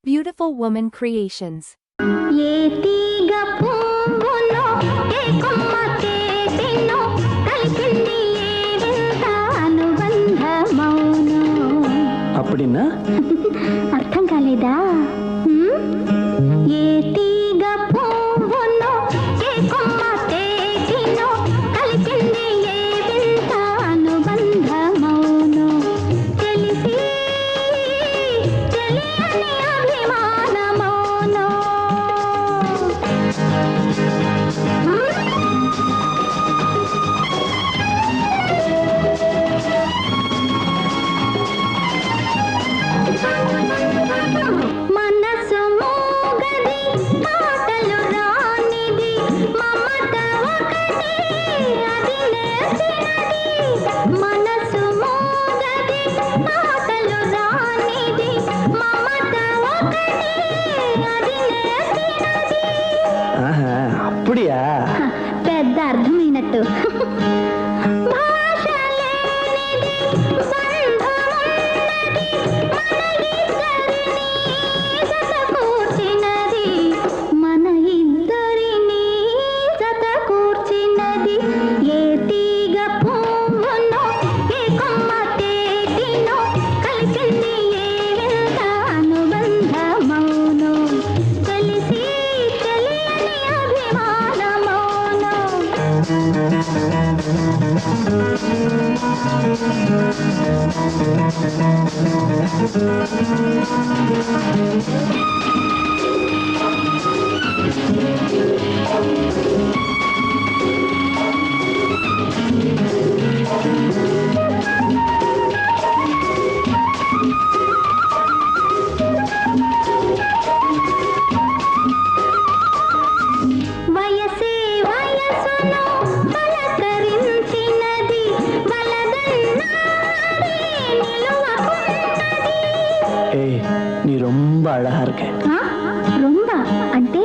Beautiful Woman Creations. ఏ తీగ పువ్వునో ఏ కొమ్మ తేనెనో కలిపింది ఏ వింత అనుబంధమౌనో. அப்படின்னா అర్థం కాలేదా? ఏ తీగ పువ్వునో ఏ కొమ్మ తేనెనో కలిపింది ఏ వింత అనుబంధమౌనో. తెలిసి తెలియని అభిమానమౌనో. మనసు మోగది మాటలు రానిది మమత ఒకటి అది నేర్చినది. మనసు మోగది మాటలు రానిది మమత ఒకటి అది నేర్చినది. ఆహా, அப்படியா? పెద్ద అర్థమైనట్టు. భాష లేనిది బంధమున్నది మన ఇద్దరిని జత కూర్చినది. ఏ తీగ పువ్వునో ఏ కొమ్మ తేనెనో కలిసింది ఏ వింత అనుబంధమౌనో. తెలిసి తెలియని అభిమానమౌనో. వయసే వయసును పలకరించినది వలదన్నాడి నిలువకున్నది. ஏய், நீ ரொம்ப அழகா இருக்க. రొంబ అంటే